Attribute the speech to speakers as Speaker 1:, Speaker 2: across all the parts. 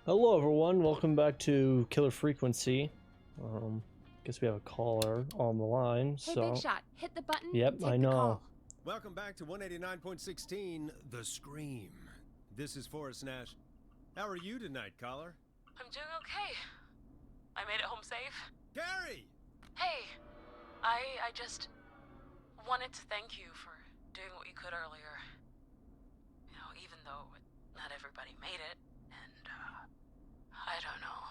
Speaker 1: Hello everyone, welcome back to Killer Frequency. Guess we have a caller on the line,
Speaker 2: Hey,
Speaker 1: so...
Speaker 2: Big Shot, hit the button
Speaker 1: Yep,
Speaker 2: and take
Speaker 1: I
Speaker 2: the
Speaker 1: know.
Speaker 2: call.
Speaker 3: Welcome back to 189.16, The Scream. This is Forrest Nash. How are you tonight, caller?
Speaker 4: I'm doing okay. I made it home safe.
Speaker 3: Gary!
Speaker 4: Hey, I just wanted to thank you for doing what you could earlier. You know, even though not everybody made it, and, I don't know.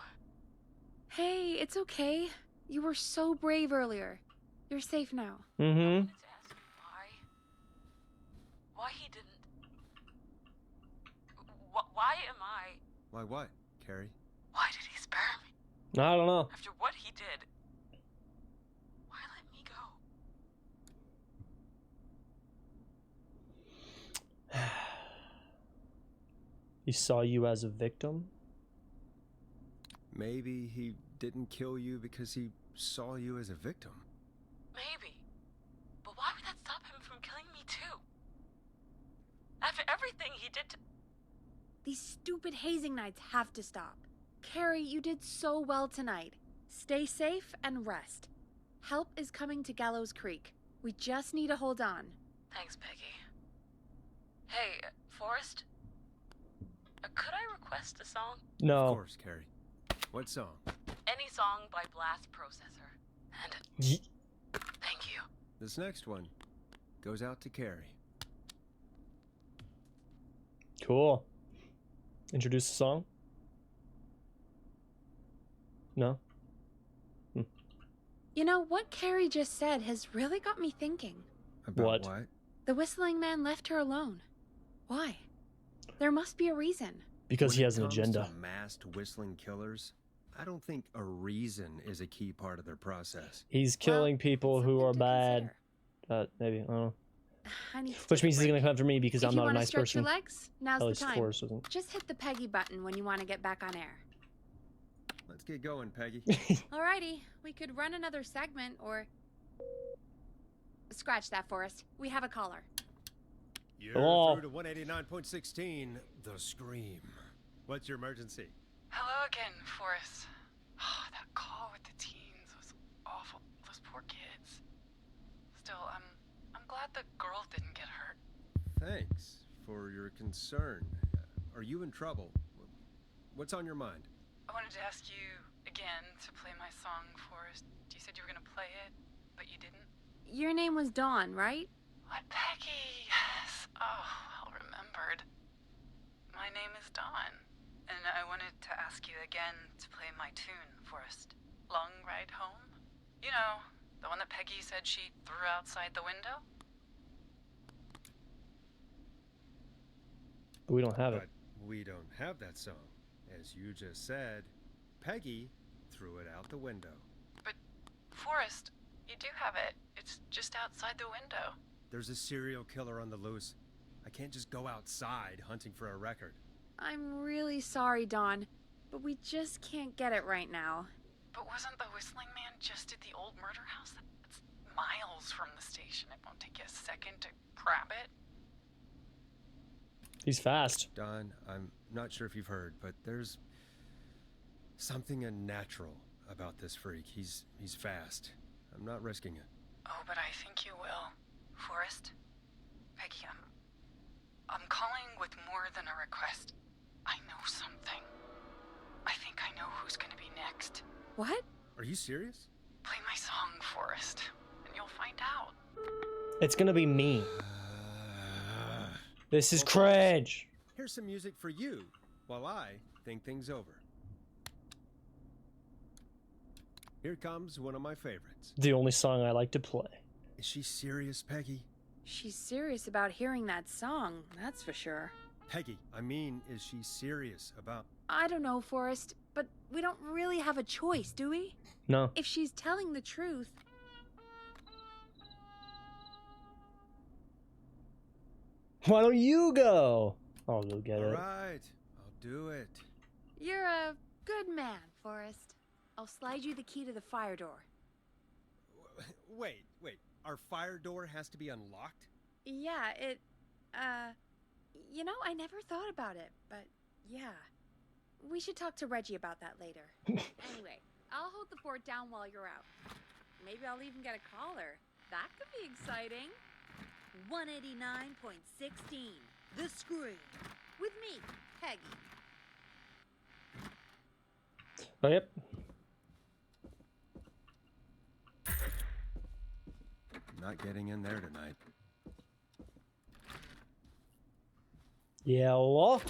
Speaker 2: Hey, it's okay. You were so brave earlier. You're safe now.
Speaker 4: I
Speaker 1: Mm-hmm.
Speaker 4: wanted to ask you why he didn't... Why am I...
Speaker 3: Why what, Carrie?
Speaker 4: Why did he spare me?
Speaker 1: I don't know.
Speaker 4: After what he did, why let me go?
Speaker 1: He saw you as a victim?
Speaker 3: Maybe he didn't kill you because he saw you as a victim.
Speaker 4: Maybe. But why would that stop him from killing me too? After everything he did to...
Speaker 2: These stupid hazing nights have to stop. Carrie, you did so well tonight. Stay safe and rest. Help is coming to Gallows Creek. We just need to hold on.
Speaker 4: Thanks, Peggy. Hey, Forrest? Could I request a song?
Speaker 1: No.
Speaker 3: Of course, Carrie. What song?
Speaker 4: Any song by Blast Processor. And thank you.
Speaker 3: This next one goes out to Carrie.
Speaker 1: Cool. Introduce the song? No?
Speaker 2: You know, what Carrie just said has really got me thinking.
Speaker 3: About
Speaker 1: What?
Speaker 2: The whistling man left her alone. Why? There must be a reason.
Speaker 1: Because
Speaker 3: When
Speaker 1: he
Speaker 3: it
Speaker 1: has an
Speaker 3: comes
Speaker 1: agenda.
Speaker 3: to masked whistling killers, I don't think a reason is a key part of their process.
Speaker 1: He's killing
Speaker 2: Well,
Speaker 1: people who
Speaker 2: something
Speaker 1: are
Speaker 2: to
Speaker 1: bad.
Speaker 2: consider.
Speaker 1: Maybe, I don't know.
Speaker 2: I need to
Speaker 1: Which
Speaker 2: take a
Speaker 1: means he's
Speaker 2: break.
Speaker 1: gonna come after me because
Speaker 2: If
Speaker 1: I'm
Speaker 2: you
Speaker 1: not a
Speaker 2: want to
Speaker 1: nice
Speaker 2: stretch
Speaker 1: person.
Speaker 2: your legs, now's
Speaker 1: At
Speaker 2: the
Speaker 1: least
Speaker 2: time.
Speaker 1: Forrest doesn't.
Speaker 2: Just hit the Peggy button when you want to get back on air.
Speaker 3: Let's get going, Peggy.
Speaker 2: Alrighty, we could run another segment or... Scratch that, Forrest. We have a caller.
Speaker 3: You're
Speaker 1: Hello.
Speaker 3: through to 189.16, The Scream. What's your emergency?
Speaker 4: Hello again, Forrest. Oh, that call with the teens was awful. Those poor kids. Still, I'm glad the girl didn't get hurt.
Speaker 3: Thanks for your concern. Are you in trouble? What's on your mind?
Speaker 4: I wanted to ask you again to play my song, Forrest. You said you were gonna play it, but you didn't.
Speaker 2: Your name was Dawn, right?
Speaker 4: What, Peggy? Yes. Oh, well remembered. My name is Dawn, and I wanted to ask you again to play my tune, Forrest. Long Ride Home? You know, the one that Peggy said she threw outside the window?
Speaker 1: But we don't have it.
Speaker 3: But we don't have that song. As you just said, Peggy threw it out the window.
Speaker 4: But, Forrest, you do have it. It's just outside the window.
Speaker 3: There's a serial killer on the loose. I can't just go outside hunting for a record.
Speaker 2: I'm really sorry, Dawn, but we just can't get it right now.
Speaker 4: But wasn't the Whistling Man just at the old murder house? That's miles from the station. It won't take you a second to grab it.
Speaker 1: He's fast.
Speaker 3: Don, I'm not sure if you've heard, but there's something unnatural about this freak. He's fast. I'm not risking it.
Speaker 4: Oh, but I think you will. Forrest? Peggy, I'm calling with more than a request. I know something. I think I know who's gonna be next.
Speaker 2: What?
Speaker 3: Are you serious?
Speaker 4: Play my song, Forrest, and you'll find out.
Speaker 1: It's gonna be me. This is
Speaker 3: Well,
Speaker 1: cringe.
Speaker 3: Here's some music for you while I think things over. Here comes one of my favorites.
Speaker 1: The only song I like to play.
Speaker 3: Is she serious, Peggy?
Speaker 2: She's serious about hearing that song, that's for sure.
Speaker 3: Peggy, I mean, is she serious about...
Speaker 2: I don't know, Forrest, but we don't really have a choice, do we?
Speaker 1: No.
Speaker 2: If she's telling the truth...
Speaker 1: Why don't you go? I'll go get
Speaker 3: All
Speaker 1: it.
Speaker 3: right, I'll do it.
Speaker 2: You're a good man, Forrest. I'll slide you the key to the fire door.
Speaker 3: Wait. Our fire door has to be unlocked?
Speaker 2: Yeah, it... You know, I never thought about it, but yeah. We should talk to Reggie about that later. Anyway, I'll hold the fort down while you're out. Maybe I'll even get a collar. That could be exciting. 189.16. The Scream. With me, Peggy.
Speaker 1: Oh, yep.
Speaker 3: Not getting in there tonight.
Speaker 1: Yeah, well.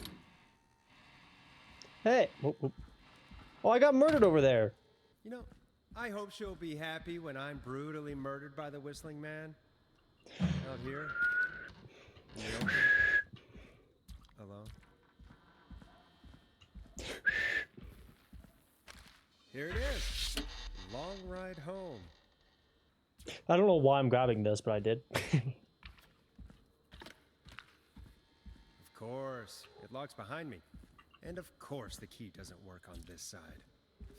Speaker 1: Hey. Oh, I got murdered over there.
Speaker 3: You know, I hope she'll be happy when I'm brutally murdered by the Whistling Man. Out here. In the open. Alone. Here it is. Long ride home.
Speaker 1: I don't know why I'm grabbing this, but I did.
Speaker 3: Of course. It locks behind me. And of course the key doesn't work on this side.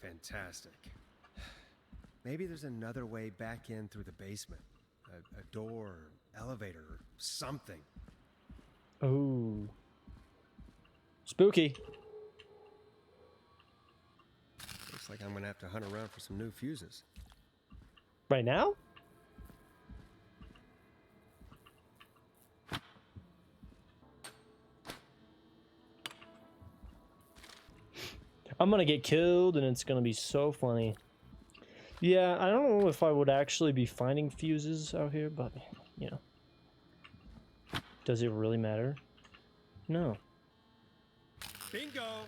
Speaker 3: Fantastic. Maybe there's another way back in through the basement. A door, elevator, or something.
Speaker 1: Ooh. Spooky.
Speaker 3: Looks like I'm gonna have to hunt around for some new fuses.
Speaker 1: Right now? I'm gonna get killed and it's gonna be so funny. Yeah, I don't know if I would actually be finding fuses out here, but, you know. Does it really matter? No.
Speaker 3: Bingo!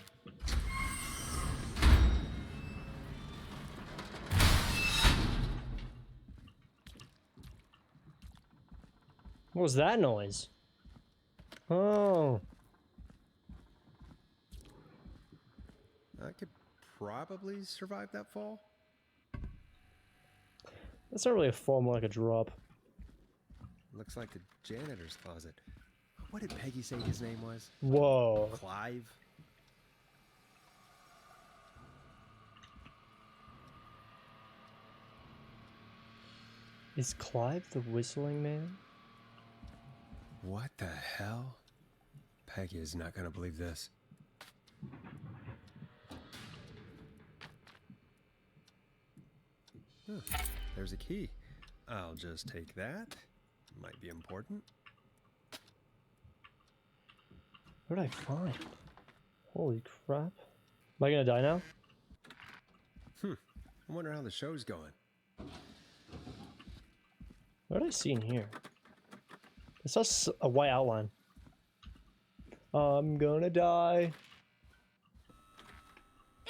Speaker 1: What was that noise? Oh.
Speaker 3: I could probably survive that fall.
Speaker 1: That's not really a fall, more like a drop.
Speaker 3: Looks like the janitor's closet. What did Peggy say his name was?
Speaker 1: Whoa.
Speaker 3: Clive?
Speaker 1: Is Clive the Whistling Man?
Speaker 3: What the hell? Peggy is not gonna believe this. Huh, there's a key. I'll just take that. Might be important.
Speaker 1: What did I find? Holy crap. Am I gonna die now?
Speaker 3: I wonder how the show's going.
Speaker 1: What did I see in here? I saw a white outline. I'm gonna die.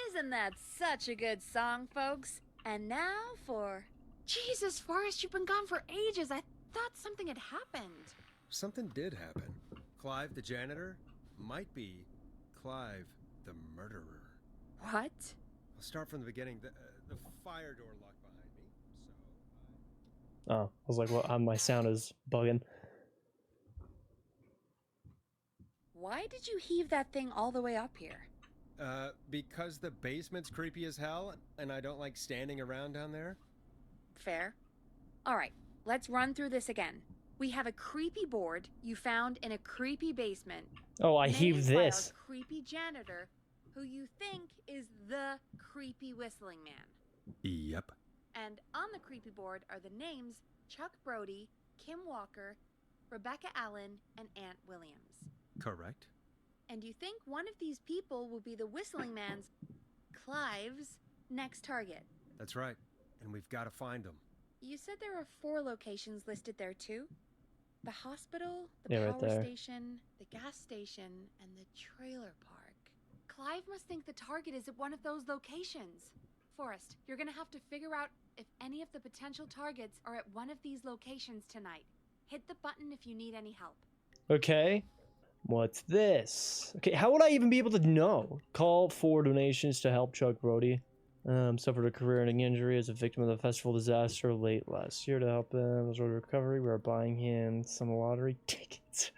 Speaker 2: Isn't that such a good song, folks? And now for... Jesus, Forrest, you've been gone for ages. I thought something had happened.
Speaker 3: Something did happen. Clive the janitor might be Clive the murderer.
Speaker 2: What?
Speaker 3: I'll start from the beginning. The fire door locked behind me, so...
Speaker 1: Oh, I was like, well, my sound is bugging.
Speaker 2: Why did you heave that thing all the way up here?
Speaker 3: Because the basement's creepy as hell, and I don't like standing around down there.
Speaker 2: Fair. All right, let's run through this again. We have a creepy board you found in a creepy basement.
Speaker 1: Oh, I
Speaker 2: made
Speaker 1: heaved
Speaker 2: by
Speaker 1: this.
Speaker 2: our creepy janitor, who you think is the creepy Whistling Man.
Speaker 3: Yep.
Speaker 2: And on the creepy board are the names Chuck Brody, Kim Walker, Rebecca Allen, and Aunt Williams.
Speaker 3: Correct.
Speaker 2: And you think one of these people will be the Whistling Man's, Clive's, next target.
Speaker 3: That's right. And we've got to find them.
Speaker 2: You said there are 4 locations listed there too? The hospital, the
Speaker 1: Yeah, right
Speaker 2: power
Speaker 1: there.
Speaker 2: station, the gas station, and the trailer park. Clive must think the target is at one of those locations. Forrest, you're gonna have to figure out if any of the potential targets are at one of these locations tonight. Hit the button if you need any help.
Speaker 1: Okay. What's this? Okay, how would I even be able to know? Call for donations to help Chuck Brody. Suffered a career-ending injury as a victim of the festival disaster late last year. To help him with his recovery, we are buying him some lottery tickets.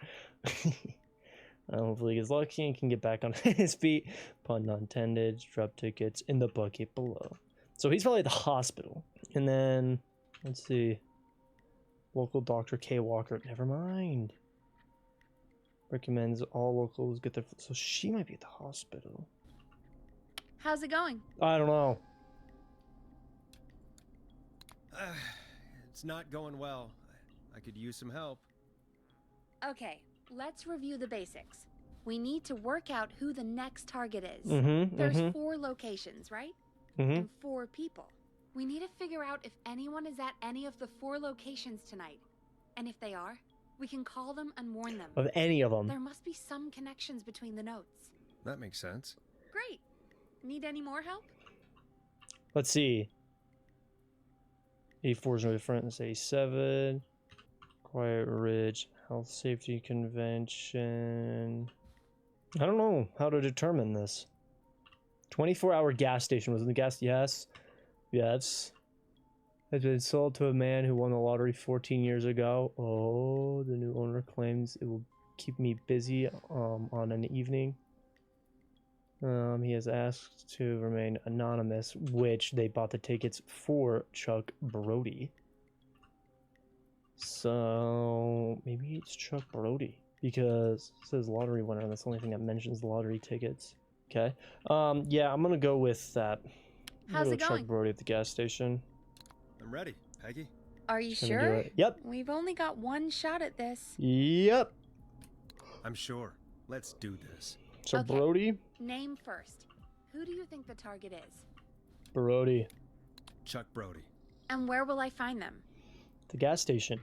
Speaker 1: Hopefully he gets lucky and can get back on his feet. Pun not intended. Drop tickets in the bucket below. So he's probably at the hospital. And then, let's see. Local Dr. K. Walker. Never mind. Recommends all locals get their... So she might be at the hospital.
Speaker 2: How's it going?
Speaker 1: I don't know.
Speaker 3: It's not going well. I could use some help.
Speaker 2: Okay, let's review the basics. We need to work out who the next target is.
Speaker 1: Mm-hmm.
Speaker 2: There's 4 locations, right?
Speaker 1: Mm-hmm.
Speaker 2: And 4 people. We need to figure out if anyone is at any of the 4 locations tonight. And if they are, we can call them and warn them.
Speaker 1: Of any of them.
Speaker 2: There must be some connections between the notes.
Speaker 3: That makes sense.
Speaker 2: Great. Need any more help?
Speaker 1: Let's see. 84 is no different than 87. Quiet Ridge. Health Safety Convention. I don't know how to determine this. 24-hour gas station. Was it the gas? Yes. Yes. Has been sold to a man who won the lottery 14 years ago. Oh, the new owner claims it will keep me busy on an evening. He has asked to remain anonymous, which they bought the tickets for Chuck Brody. So maybe it's Chuck Brody because it says lottery winner, and that's the only thing that mentions the lottery tickets. Okay. Yeah, I'm gonna go with that. I'm
Speaker 2: How's
Speaker 1: gonna
Speaker 2: it
Speaker 1: go
Speaker 2: going?
Speaker 1: Chuck Brody at the gas station.
Speaker 3: I'm ready, Peggy.
Speaker 2: Are you
Speaker 1: Gonna do
Speaker 2: sure?
Speaker 1: it. Yep.
Speaker 2: We've only got one shot at this.
Speaker 1: Yep.
Speaker 3: I'm sure. Let's do this.
Speaker 1: So
Speaker 2: Okay.
Speaker 1: Brody.
Speaker 2: Name first. Who do you think the target is?
Speaker 1: Brody.
Speaker 3: Chuck Brody.
Speaker 2: And where will I find them?
Speaker 1: The gas station.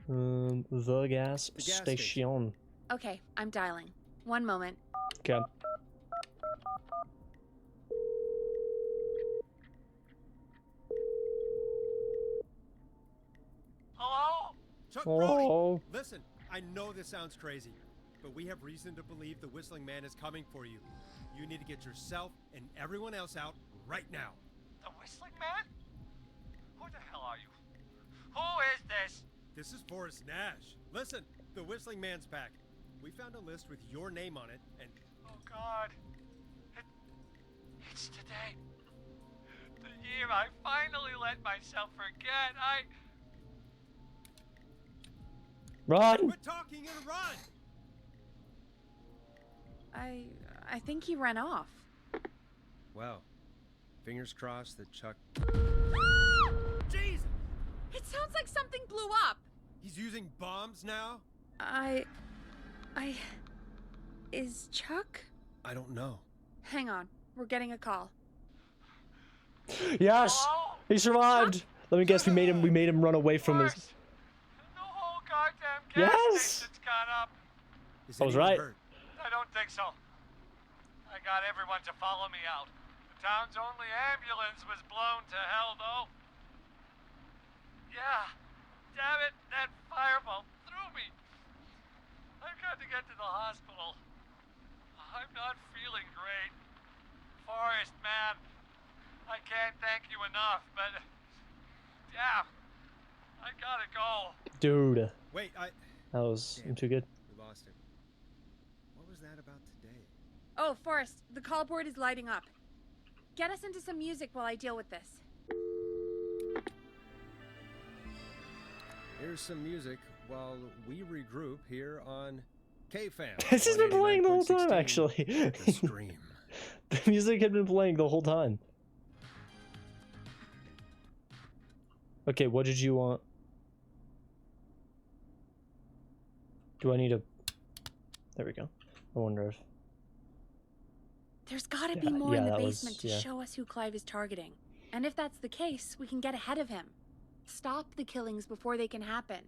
Speaker 1: The gas
Speaker 3: The gas
Speaker 1: station.
Speaker 2: Okay, I'm dialing. One moment.
Speaker 1: Okay.
Speaker 3: Hello? Chuck Brody!
Speaker 1: Oh.
Speaker 3: Listen, I know this sounds crazy, but we have reason to believe the Whistling Man is coming for you. You need to get yourself and everyone else out right now.
Speaker 5: The Whistling Man? Who the hell are you? Who is this?
Speaker 3: This is Forrest Nash. Listen, the Whistling Man's back. We found a list with your name on it, and
Speaker 5: Oh God. It's today. The year I finally let myself forget.
Speaker 1: Run!
Speaker 3: quit talking and run!
Speaker 2: I think he ran off.
Speaker 3: Well, fingers crossed that Chuck...
Speaker 2: Ah!
Speaker 3: Jesus!
Speaker 2: It sounds like something blew up.
Speaker 3: He's using bombs now?
Speaker 2: Is Chuck?
Speaker 3: I don't know.
Speaker 2: Hang on. We're getting a call.
Speaker 1: Yes!
Speaker 5: Hello?
Speaker 1: He survived! Let me guess, we made him run away from his...
Speaker 5: Worse. The whole goddamn gas
Speaker 1: Yes!
Speaker 5: station's gone up.
Speaker 3: Is
Speaker 1: I was
Speaker 3: anyone
Speaker 1: right.
Speaker 3: hurt?
Speaker 5: I don't think so. I got everyone to follow me out. The town's only ambulance was blown to hell, though. Yeah. Damn it, that fireball threw me. I've got to get to the hospital. I'm not feeling great. Forrest, man, I can't thank you enough, but yeah, I gotta go.
Speaker 1: Dude.
Speaker 3: Wait,
Speaker 1: That was
Speaker 3: Damn.
Speaker 1: too good.
Speaker 3: We lost him. What was that about today?
Speaker 2: Oh, Forrest, the call board is lighting up. Get us into some music while I deal with this.
Speaker 3: Here's some music while we regroup here on K-Fam.
Speaker 1: This has been playing the whole time,
Speaker 3: 189.16,
Speaker 1: actually.
Speaker 3: The Scream.
Speaker 1: The music had been playing the whole time. Okay, what did you want? Do I need a... There we go. I wonder if...
Speaker 2: There's gotta be
Speaker 1: Yeah,
Speaker 2: more in
Speaker 1: yeah,
Speaker 2: the
Speaker 1: that was-
Speaker 2: basement to
Speaker 1: yeah.
Speaker 2: show us who Clive is targeting. And if that's the case, we can get ahead of him. Stop the killings before they can happen.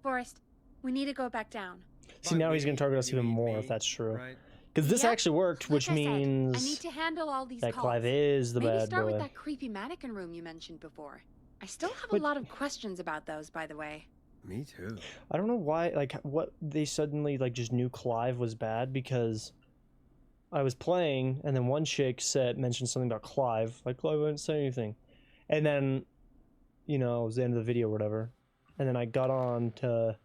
Speaker 2: Forrest, we need to go back down.
Speaker 1: See,
Speaker 3: By
Speaker 1: now he's
Speaker 3: we,
Speaker 1: going to target us
Speaker 3: you
Speaker 1: even
Speaker 3: mean
Speaker 1: more,
Speaker 3: me,
Speaker 1: if that's true.
Speaker 3: Right?
Speaker 1: Because this
Speaker 2: Yep,
Speaker 1: actually worked, which
Speaker 2: like I said, I need
Speaker 1: means
Speaker 2: to handle all these
Speaker 1: that
Speaker 2: calls.
Speaker 1: Clive is the
Speaker 2: Maybe
Speaker 1: bad
Speaker 2: start
Speaker 1: boy.
Speaker 2: with that creepy mannequin room you mentioned before. I still have
Speaker 1: But-
Speaker 2: a lot of questions about those, by the way.
Speaker 3: Me too.
Speaker 1: I don't know why, like, what they suddenly, like, just knew Clive was bad, because I was playing, and then one chick mentioned something about Clive. Like, Clive didn't say anything. And then, you know, it was the end of the video or whatever. And then I got on to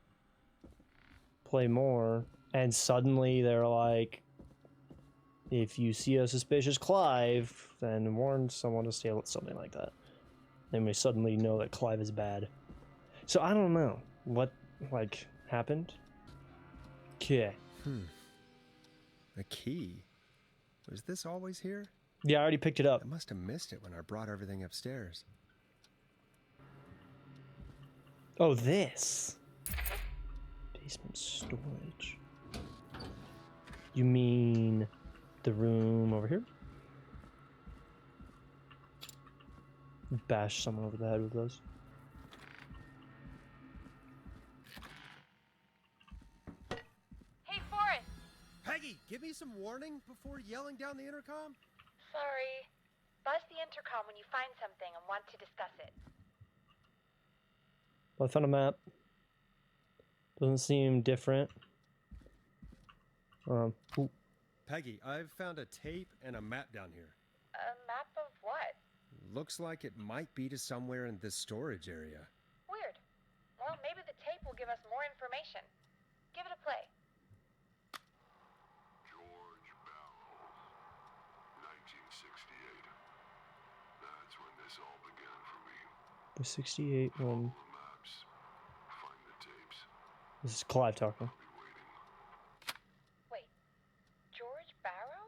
Speaker 1: play more, and suddenly they're like, if you see a suspicious Clive, then warn someone to stay with something like that. Then we suddenly know that Clive is bad. So I don't know what, like, happened. Okay.
Speaker 3: A key. Was this always here?
Speaker 1: Yeah, I already picked it up.
Speaker 3: I must have missed it when I brought everything upstairs.
Speaker 1: Oh, this. Basement storage. You mean the room over here? Bash someone over the head with those.
Speaker 2: Hey, Forrest!
Speaker 3: Peggy, give me some warning before yelling down the intercom.
Speaker 2: Sorry. Buzz the intercom when you find something and want to discuss it.
Speaker 1: I found a map. Doesn't seem different. Ooh.
Speaker 3: Peggy, I've found a tape and a map down here.
Speaker 2: A map of what?
Speaker 3: Looks like it might be to somewhere in this storage area.
Speaker 2: Weird. Well, maybe the tape will give us more information. Give it a play.
Speaker 6: George Barrows, 1968. That's when this all began for me.
Speaker 1: The 68 one.
Speaker 6: The maps, find the tapes.
Speaker 1: This is Clive talking.
Speaker 6: I'll be waiting.
Speaker 2: Wait. George Barrow?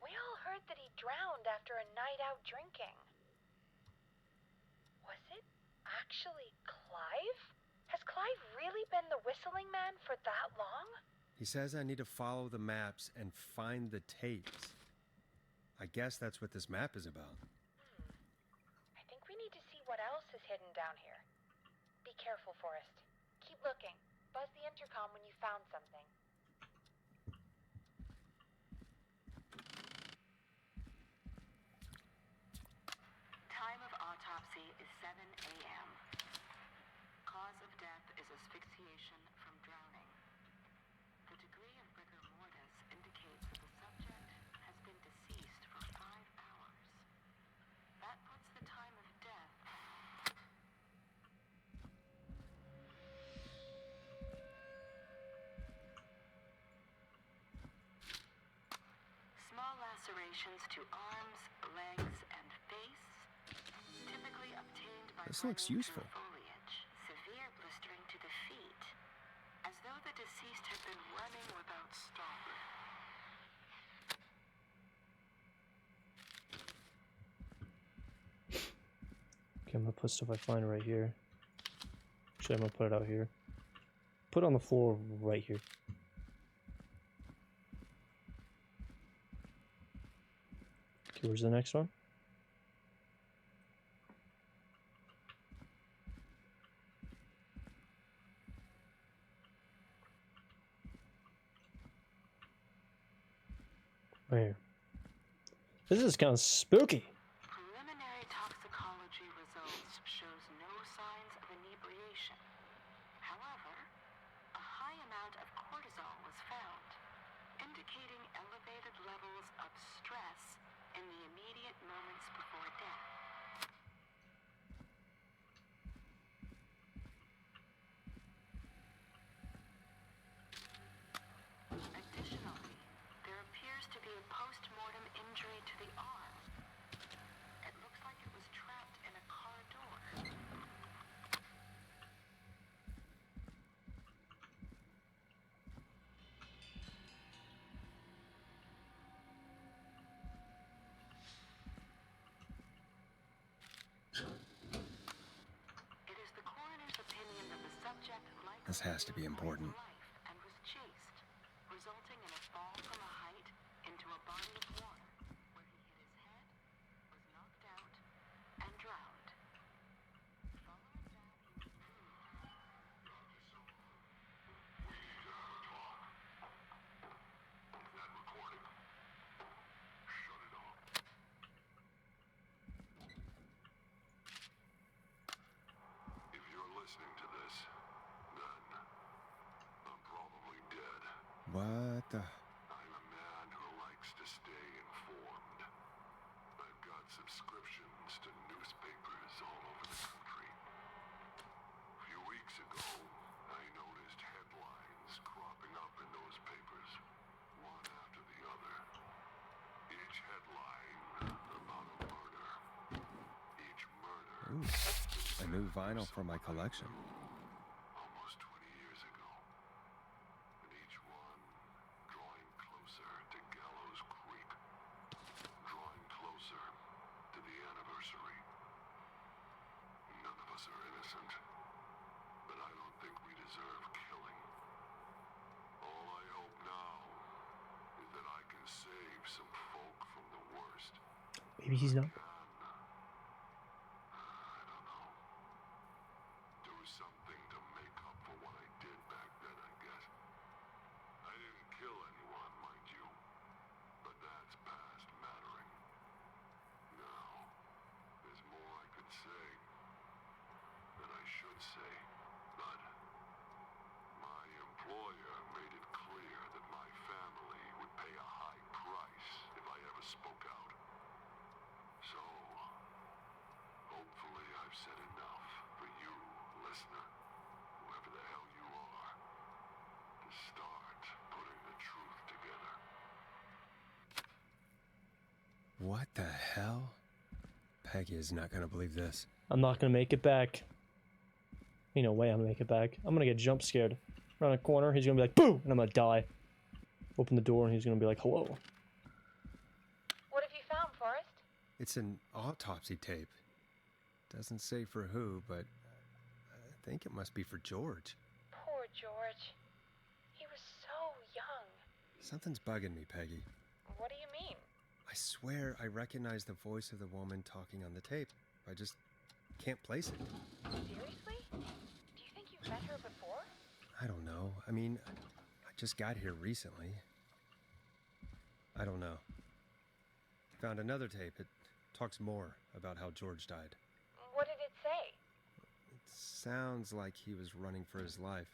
Speaker 2: We all heard that he drowned after a night out drinking. Was it actually Clive? Has Clive really been the whistling man for that long?
Speaker 3: He says I need to follow the maps and find the tapes. I guess that's what this map is about.
Speaker 2: I think we need to see what else is hidden down here. Be careful, Forrest. Keep looking. Buzz the intercom when you found something.
Speaker 7: Time of autopsy is 7 a.m. Cause of death is asphyxiation from drowning. The degree of rigor mortis indicates that the subject has been deceased for 5 hours. That puts the time of death. Small lacerations to arms, legs, and face, typically obtained by
Speaker 3: This looks
Speaker 7: running
Speaker 3: useful.
Speaker 7: through foliage. Severe blistering to the feet, as though the deceased had been running without stopping.
Speaker 1: Okay, I'm gonna put stuff I find right here. Actually, I'm gonna put it out here. Put it on the floor right here. Okay, where's the next one? Right here. This is kind of spooky.
Speaker 7: Preliminary toxicology results shows no signs of inebriation. However, a high amount of cortisol was found, indicating elevated levels of stress in the immediate moments before death. Additionally, there appears to be a post-mortem injury to the arm. It looks like it was trapped in a car door. It is the coroner's opinion that the subject likely
Speaker 3: This has to be
Speaker 7: lived
Speaker 3: important.
Speaker 7: life and was chased, resulting in a fall from a height into a body of water, where he hit his head, was knocked out, and drowned. Following that, he was
Speaker 6: That recording. Shut it off. If you're listening to this, then I'm probably dead.
Speaker 3: What the?
Speaker 6: I'm a man who likes to stay informed. I've got subscriptions to newspapers all over the country. A few weeks ago, I noticed headlines cropping up in those papers, one after the other. Each headline about a murder. Each murder
Speaker 3: Ooh, a new vinyl for my collection.
Speaker 6: almost 20 years ago. And each one drawing closer to Gallows Creek. Drawing
Speaker 1: Maybe he's not.
Speaker 6: I don't know. Do something to make up for what I did back then, I guess. I didn't kill anyone, mind you. But that's past mattering. Now, there's more I could say. Than I should say. But my employer made it clear that my family would pay a high price if I ever spoke out. So, hopefully I've said enough for you, listener, whoever the hell you are, to start putting the truth together.
Speaker 3: What the hell? Peggy is not gonna believe this.
Speaker 1: I'm not gonna make it back. Ain't no way I'm gonna make it back. I'm gonna get jump scared. Around a corner, he's gonna be like, boom! And I'm gonna die. Open the door and he's gonna be like, hello.
Speaker 2: What have you found, Forrest?
Speaker 3: It's an autopsy tape. Doesn't say for who, but I think it must be for George.
Speaker 2: Poor George. He was so young.
Speaker 3: Something's bugging me, Peggy.
Speaker 2: What do you mean?
Speaker 3: I swear I recognize the voice of the woman talking on the tape. I just can't place it.
Speaker 2: Seriously? Do you think you've met her before?
Speaker 3: I don't know. I mean, I just got here recently. I don't know. Found another tape. It talks more about how George died.
Speaker 2: What did it say?
Speaker 3: It sounds like he was running for his life.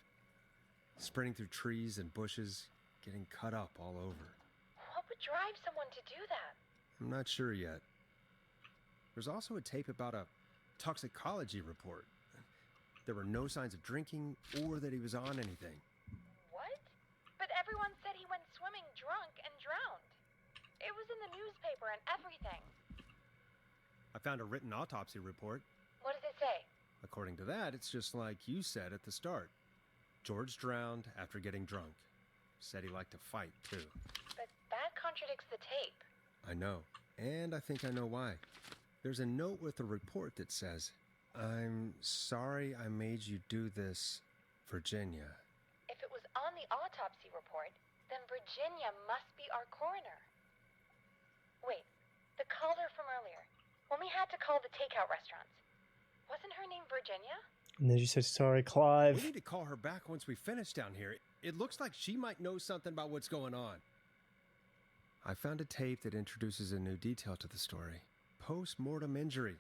Speaker 3: Sprinting through trees and bushes, getting cut up all over.
Speaker 2: What would drive someone to do that?
Speaker 3: I'm not sure yet. There's also a tape about a toxicology report. There were no signs of drinking or that he was on anything.
Speaker 2: What? But everyone said he went swimming drunk and drowned. It was in the newspaper and everything.
Speaker 3: I found a written autopsy report.
Speaker 2: What does it say?
Speaker 3: According to that, it's just like you said at the start. George drowned after getting drunk. Said he liked to fight, too.
Speaker 2: But that contradicts the tape.
Speaker 3: I know. And I think I know why. There's a note with the report that says, "I'm sorry I made you do this, Virginia."
Speaker 2: If it was on the autopsy report, then Virginia must be our coroner. Wait, the caller from earlier, when we had to call the takeout restaurants, wasn't her name Virginia?
Speaker 1: And then she said, sorry,
Speaker 3: We
Speaker 1: Clive.
Speaker 3: need to call her back once we finish down here. It looks like she might know something about what's going on. I found a tape that introduces a new detail to the story. Post-mortem injury.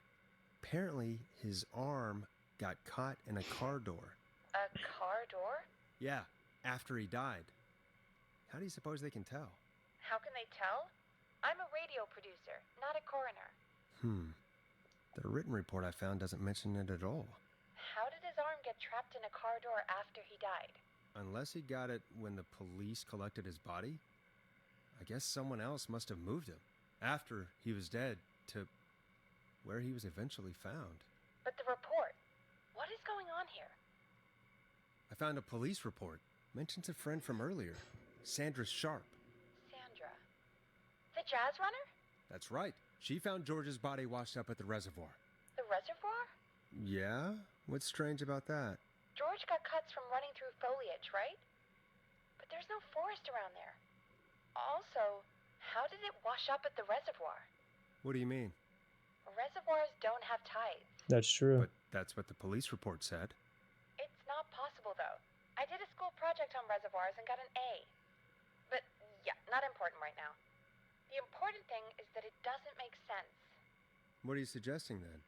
Speaker 3: Apparently, his arm got caught in a car door.
Speaker 2: A car door?
Speaker 3: Yeah, after he died. How do you suppose they can tell?
Speaker 2: How can they tell? I'm a radio producer, not a coroner.
Speaker 3: The written report I found doesn't mention it at all.
Speaker 2: How did his arm get trapped in a car door after he died?
Speaker 3: Unless he got it when the police collected his body, I guess someone else must have moved him after he was dead to where he was eventually found.
Speaker 2: But the report, what is going on here?
Speaker 3: I found a police report. Mentions a friend from earlier, Sandra Sharp.
Speaker 2: Sandra. The jazz runner?
Speaker 3: That's right. She found George's body washed up at the reservoir.
Speaker 2: The reservoir?
Speaker 3: Yeah? What's strange about that?
Speaker 2: George got cuts from running through foliage, right? But there's no forest around there. Also, how did it wash up at the reservoir?
Speaker 3: What do you mean?
Speaker 2: Reservoirs don't have tides.
Speaker 1: That's true.
Speaker 3: But that's what the police report said.
Speaker 2: It's not possible, though. I did a school project on reservoirs and got an A. But, yeah, not important right now. The important thing is that it doesn't make sense.
Speaker 3: What are you suggesting then?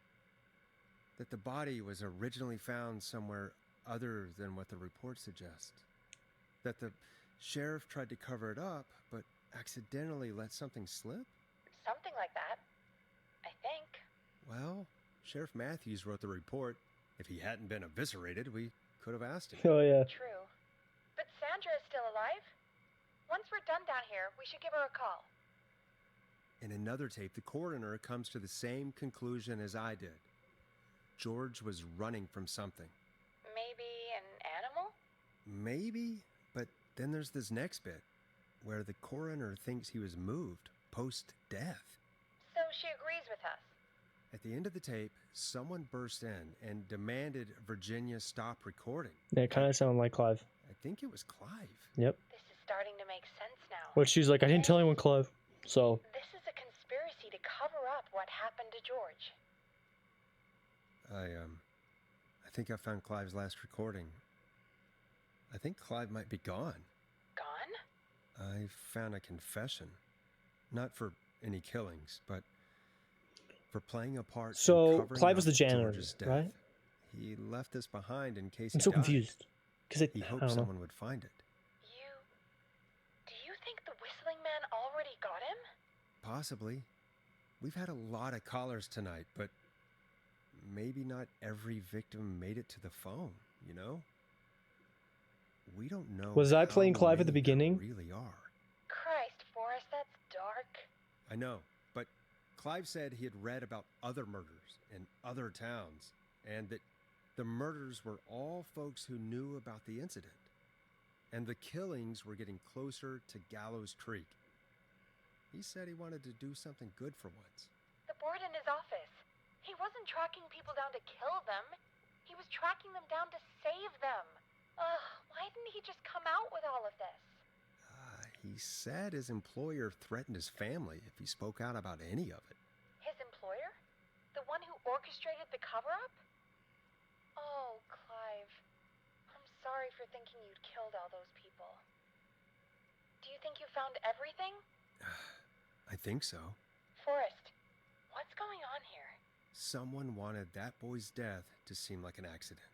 Speaker 3: That the body was originally found somewhere other than what the report suggests? That the sheriff tried to cover it up, but accidentally let something slip?
Speaker 2: Something like that. I think.
Speaker 3: Well, Sheriff Matthews wrote the report. If he hadn't been eviscerated, we could have asked him.
Speaker 1: Oh, yeah.
Speaker 2: True. But Sandra is still alive. Once we're done down here, we should give her a call.
Speaker 3: In another tape, the coroner comes to the same conclusion as I did. George was running from something.
Speaker 2: Maybe an animal?
Speaker 3: Maybe, but then there's this next bit, where the coroner thinks he was moved post-death.
Speaker 2: So she agrees with us.
Speaker 3: At the end of the tape, someone burst in and demanded Virginia stop recording.
Speaker 1: Yeah, it kind of sounded like Clive.
Speaker 3: I think it was Clive.
Speaker 1: Yep.
Speaker 2: This is starting to make sense now.
Speaker 1: But she's like, I didn't tell anyone, Clive. So,
Speaker 2: This is a conspiracy to cover up
Speaker 7: what happened to George.
Speaker 3: I think I found Clive's last recording. I think Clive might be gone.
Speaker 7: Gone?
Speaker 3: I found a confession. Not for any killings, but for playing a part in
Speaker 1: So
Speaker 3: covering
Speaker 1: Clive was
Speaker 3: up
Speaker 1: the janitor,
Speaker 3: George's death.
Speaker 1: right?
Speaker 3: He left this behind in case
Speaker 1: I'm
Speaker 3: he
Speaker 1: so
Speaker 3: died.
Speaker 1: confused. Because
Speaker 3: He
Speaker 1: I
Speaker 3: hoped
Speaker 1: don't know.
Speaker 3: someone would find it.
Speaker 7: Do you think the Whistling Man already got him?
Speaker 3: Possibly. We've had a lot of callers tonight, but maybe not every victim made it to the phone, you know? We don't know.
Speaker 1: Was I
Speaker 3: how
Speaker 1: playing Clive at the
Speaker 3: many there
Speaker 1: beginning?
Speaker 3: really are.
Speaker 7: Christ, Forrest, that's dark.
Speaker 3: I know, but Clive said he had read about other murders in other towns, and that the murders were all folks who knew about the incident. And the killings were getting closer to Gallows Creek. He said he wanted to do something good for once.
Speaker 7: The board in his office. He wasn't tracking people down to kill them. He was tracking them down to save them. Ugh, why didn't he just come out with all of this?
Speaker 3: He said his employer threatened his family if he spoke out about any of it.
Speaker 7: His employer? The one who orchestrated the cover-up? Oh, Clive. I'm sorry for thinking you'd killed all those people. Do you think you found everything?
Speaker 3: I think so.
Speaker 7: Forrest, what's going on here?
Speaker 3: Someone wanted that boy's death to seem like an accident.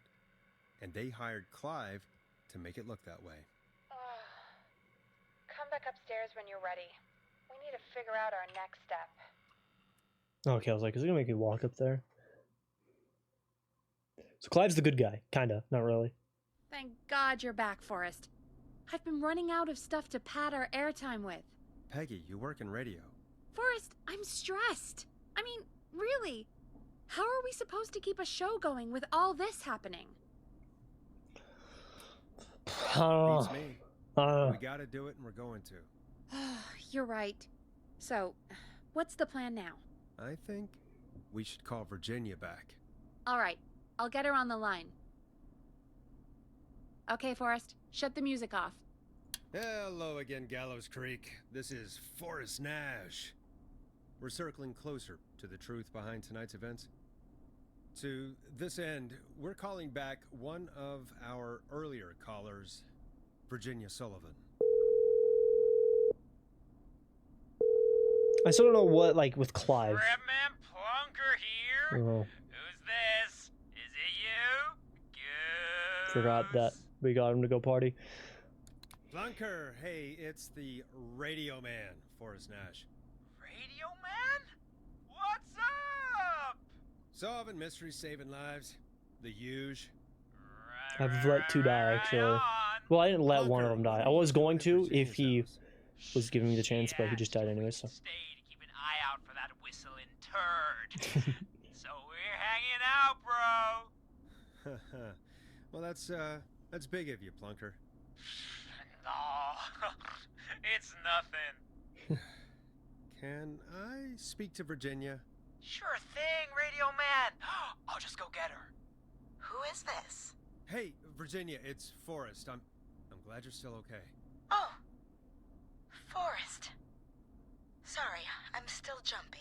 Speaker 3: And they hired Clive to make it look that way.
Speaker 7: Come back upstairs when you're ready. We need to figure out our next step.
Speaker 1: Okay, I was like, is it gonna make me walk up there? So Clive's the good guy, kinda, not really.
Speaker 2: Thank God you're back, Forrest. I've been running out of stuff to pad our airtime with.
Speaker 3: Peggy, you work in radio.
Speaker 2: Forrest, I'm stressed. I mean, really. How are we supposed to keep a show going with all this happening?
Speaker 3: Beats me.
Speaker 1: Uh,
Speaker 3: We gotta do it, and we're going to.
Speaker 2: You're right. So, what's the plan now?
Speaker 3: I think we should call Virginia back.
Speaker 2: All right, I'll get her on the line. Okay, Forrest, shut the music off.
Speaker 3: Hello again, Gallows Creek. This is Forrest Nash. We're circling closer to the truth behind tonight's events. To this end, we're calling back one of our earlier callers, Virginia Sullivan.
Speaker 1: I still don't know what, like, with Clive.
Speaker 5: Redman Plunker here.
Speaker 1: Oh,
Speaker 5: Who's this? Is it you? Goose.
Speaker 1: forgot that we got him to go party.
Speaker 3: Plunker, hey, it's the Radio Man, Forrest Nash.
Speaker 5: Radio Man? What's up?
Speaker 3: Solving mysteries, saving lives. The huge.
Speaker 1: I've let two die, actually. Well, I didn't let one of them die. I was going to if he was giving me the chance, but he just died anyway, so.
Speaker 5: Stay to keep an eye out for that whistling turd. So we're hanging out, bro.
Speaker 3: Well, that's big of you, Plunker.
Speaker 5: No, it's nothing.
Speaker 3: Can I speak to Virginia?
Speaker 5: Sure thing, Radio Man. I'll just go get her.
Speaker 7: Who is this?
Speaker 3: Hey, Virginia, it's Forrest. I'm glad you're still okay.
Speaker 7: Oh, Forrest. Sorry, I'm still jumpy.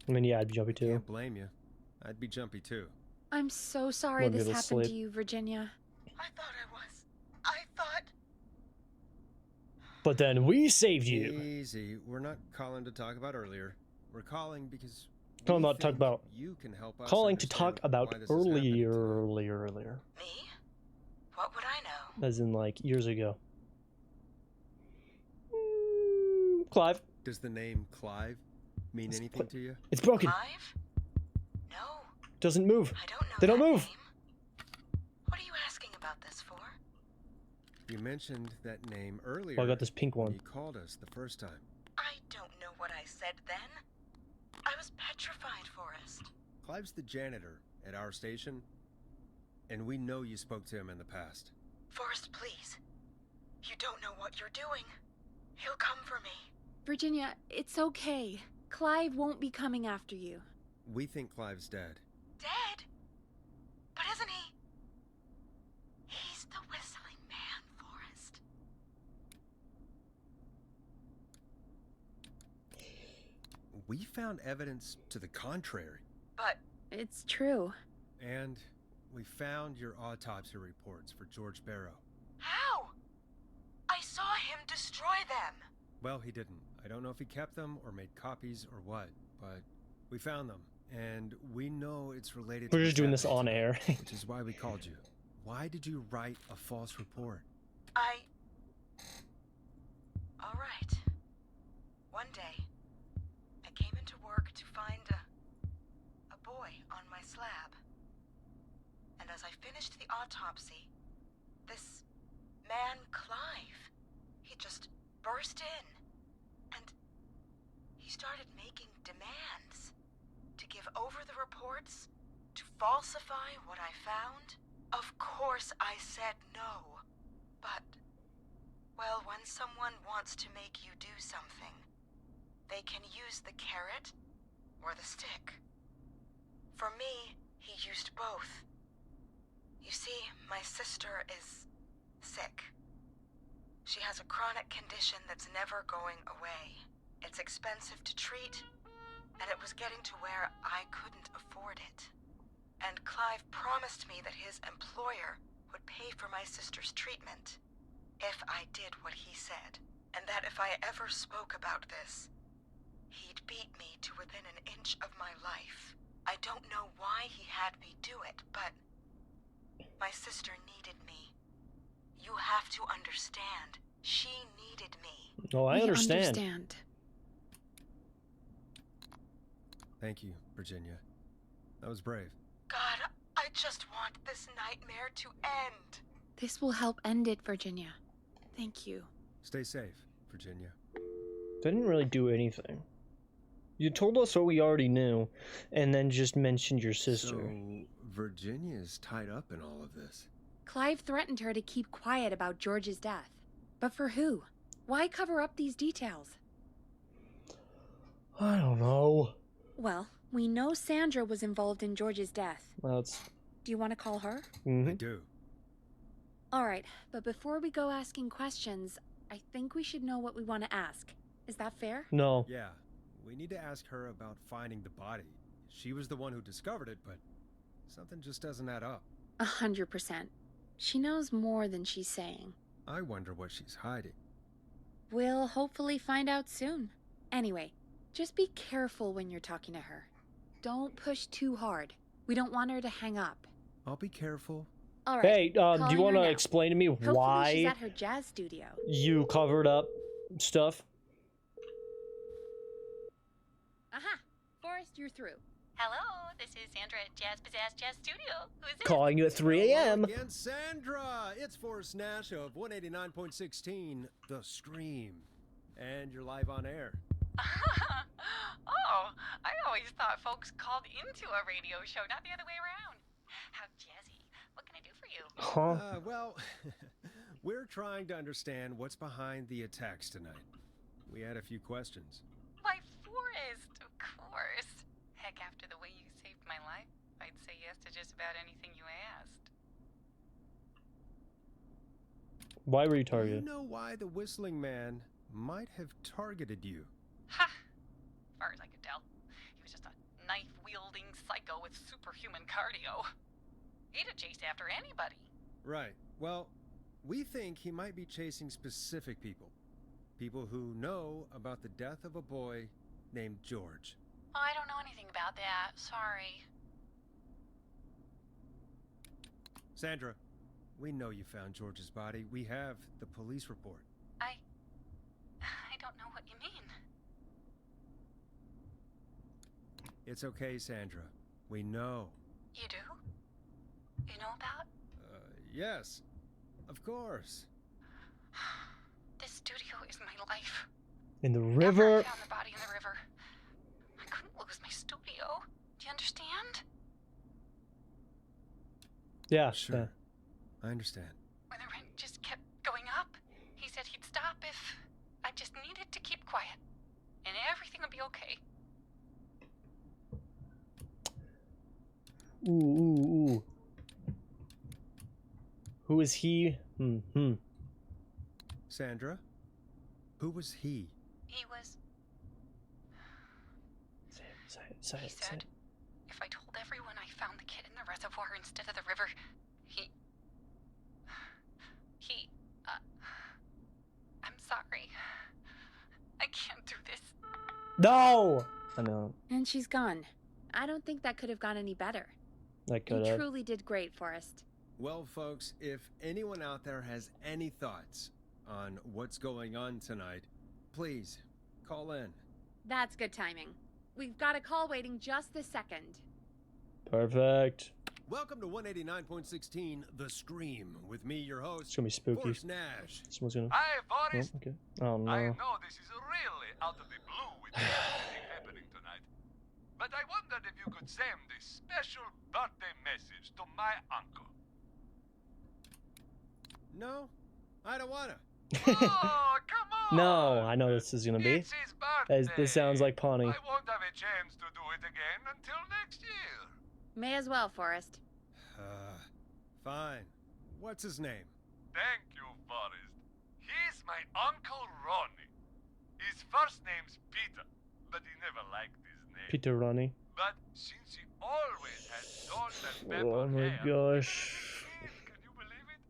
Speaker 1: I mean, yeah, I'd be jumpy too.
Speaker 3: Can't blame you. I'd be jumpy too.
Speaker 2: I'm so sorry
Speaker 1: Wanna
Speaker 2: this
Speaker 1: go to
Speaker 2: happened to
Speaker 1: sleep.
Speaker 2: you, Virginia.
Speaker 7: I thought I was. I thought.
Speaker 1: But then we saved you.
Speaker 3: Easy. We're not calling to talk about earlier. We're calling because
Speaker 1: Calling
Speaker 3: we
Speaker 1: about- talk
Speaker 3: think
Speaker 1: about-
Speaker 3: you can help us
Speaker 1: Calling to
Speaker 3: understand
Speaker 1: talk about
Speaker 3: why this is happening tonight.
Speaker 1: earlier.
Speaker 7: Me? What would I know?
Speaker 1: As in, like, years ago. Clive.
Speaker 3: Does the name Clive mean
Speaker 1: It's
Speaker 3: anything to you?
Speaker 1: It's broken.
Speaker 7: Clive? No,
Speaker 1: Doesn't move.
Speaker 7: I don't know.
Speaker 1: They don't
Speaker 7: that
Speaker 1: move.
Speaker 7: name. What are you asking about this for?
Speaker 3: You mentioned that name earlier.
Speaker 1: Oh, I got this pink
Speaker 3: when
Speaker 1: one.
Speaker 3: you called us the first time.
Speaker 7: I don't know what I said then. I was petrified, Forrest.
Speaker 3: Clive's the janitor at our station, and we know you spoke to him in the past.
Speaker 7: Forrest, please. You don't know what you're doing. He'll come for me.
Speaker 2: Virginia, it's okay. Clive won't be coming after you.
Speaker 3: We think Clive's dead.
Speaker 7: Dead? But isn't he? He's the Whistling Man, Forrest.
Speaker 3: we found evidence to the contrary.
Speaker 4: But
Speaker 2: It's true.
Speaker 3: And we found your autopsy reports for George Barrow.
Speaker 4: how? I saw him destroy them.
Speaker 3: Well, he didn't. I don't know if he kept them or made copies or what, but we found them. And we know it's related to
Speaker 1: We're
Speaker 3: the
Speaker 1: just doing this
Speaker 3: death
Speaker 1: on
Speaker 3: of-
Speaker 1: air.
Speaker 3: which is why we called you. Why did you write a false report?
Speaker 4: All right. One day, I came into work to find a boy on my slab. And as I finished the autopsy, this man, Clive, he just burst in. And he started making demands to give over the reports, to falsify what I found. Of course I said no. But, well, when someone wants to make you do something, they can use the carrot or the stick. For me, he used both. You see, my sister is sick. She has a chronic condition that's never going away. It's expensive to treat, and it was getting to where I couldn't afford it. And Clive promised me that his employer would pay for my sister's treatment if I did what he said, and that if I ever spoke about this, he'd beat me to within an inch of my life. I don't know why he had me do it, but my sister needed me. You have to understand, she needed me.
Speaker 1: Oh, I
Speaker 2: We
Speaker 1: understand.
Speaker 3: Thank you, Virginia. That was brave.
Speaker 4: God, I just want this nightmare to end.
Speaker 2: This will help end it, Virginia. Thank you.
Speaker 3: Stay safe, Virginia.
Speaker 1: Didn't really do anything. You told us what we already knew, and then just mentioned your sister.
Speaker 3: So, Virginia is tied up in all of this.
Speaker 2: Clive threatened her to keep quiet about George's death. But for who? Why cover up these details?
Speaker 1: I don't know.
Speaker 2: Well, we know Sandra was involved in George's death.
Speaker 1: Well, it's...
Speaker 2: Do you want to call her?
Speaker 3: I
Speaker 1: Mhm.
Speaker 3: do.
Speaker 2: All right, but before we go asking questions, I think we should know what we want to ask. Is that fair?
Speaker 1: No.
Speaker 3: Yeah, we need to ask her about finding the body. She was the one who discovered it, but something just doesn't add up.
Speaker 2: 100%. She knows more than she's saying.
Speaker 3: I wonder what she's hiding.
Speaker 2: We'll hopefully find out soon. Anyway, just be careful when you're talking to her. Don't push too hard. We don't want her to hang up.
Speaker 3: I'll be careful.
Speaker 2: All right.
Speaker 1: Hey, do you
Speaker 2: calling
Speaker 1: want
Speaker 2: her
Speaker 1: to
Speaker 2: now.
Speaker 1: explain to me
Speaker 2: Hopefully she's
Speaker 1: why
Speaker 2: at her jazz studio.
Speaker 1: you covered up stuff?
Speaker 2: Aha! Forrest, you're through.
Speaker 8: Hello, this is Sandra at Jazz Pizzazz Jazz Studio. Who is this?
Speaker 1: Calling you at 3 a.m.
Speaker 3: Hello again, Sandra! It's Forrest Nash of 189.16, The Scream. And you're live on air.
Speaker 8: Oh, I always thought folks called into a radio show, not the other way around. How jazzy. What can I do for you?
Speaker 1: Huh?
Speaker 3: Well, we're trying to understand what's behind the attacks tonight. We had a few questions.
Speaker 8: Why, Forrest, of course. Heck, after the way you saved my life, I'd say yes to just about anything you asked.
Speaker 1: Why were you
Speaker 3: Do you
Speaker 1: targeted?
Speaker 3: know why the Whistling Man might have targeted you?
Speaker 8: Ha! As far as I could tell, he was just a knife-wielding psycho with superhuman cardio. He'd have chased after anybody.
Speaker 3: Right. Well, we think he might be chasing specific people. People who know about the death of a boy named George.
Speaker 8: Oh, I don't know anything about that. Sorry.
Speaker 3: Sandra, we know you found George's body. We have the police report.
Speaker 8: I don't know what you mean.
Speaker 3: It's okay, Sandra. We know.
Speaker 8: You do? You know about?
Speaker 3: Yes. Of course.
Speaker 8: This studio is my life.
Speaker 1: In the
Speaker 8: After
Speaker 1: river.
Speaker 8: I found the body in the river, I couldn't lose my studio. Do you understand?
Speaker 1: Yeah.
Speaker 3: Sure.
Speaker 1: yeah.
Speaker 3: I understand.
Speaker 8: When the rent just kept going up, he said he'd stop if I just needed to keep quiet. And everything would be okay.
Speaker 1: Ooh, ooh, ooh. Who is he?
Speaker 3: Sandra, who was he?
Speaker 8: He was...
Speaker 1: Say
Speaker 8: He
Speaker 1: it, say
Speaker 8: said
Speaker 1: it.
Speaker 8: if I told everyone I found the kid in the reservoir instead of the river, I'm sorry. I can't do this.
Speaker 1: No! I know.
Speaker 2: And she's gone. I don't think that could have gone any better.
Speaker 1: That
Speaker 2: You
Speaker 1: could have.
Speaker 2: truly did great, Forrest.
Speaker 3: Well, folks, if anyone out there has any thoughts on what's going on tonight, please call in.
Speaker 2: That's good timing. We've got a call waiting just this second.
Speaker 1: Perfect.
Speaker 3: Welcome to 189.16 The Scream with me, your
Speaker 1: It's
Speaker 3: host,
Speaker 1: gonna be spooky.
Speaker 3: Forrest Nash.
Speaker 1: Someone's gonna.
Speaker 5: Hi,
Speaker 1: Oh,
Speaker 5: Forrest.
Speaker 1: okay. Oh no.
Speaker 5: I know this is really out of the blue with everything happening tonight. But I wondered if you could send this special birthday message to my uncle.
Speaker 3: No, I don't wanna.
Speaker 5: Oh, come on!
Speaker 1: No, I know this is gonna be.
Speaker 5: It's his birthday.
Speaker 1: This sounds like Pawnee.
Speaker 5: I won't have a chance to do it again until next year.
Speaker 2: May as well, Forrest.
Speaker 3: Fine. What's his name?
Speaker 5: Thank you, Forrest. He's my Uncle Ronnie. His first name's Peter, but he never liked his name.
Speaker 1: Peter Ronnie.
Speaker 5: But since he always had salt and pepper
Speaker 1: Oh my
Speaker 5: hair,
Speaker 1: gosh.
Speaker 5: can you believe it?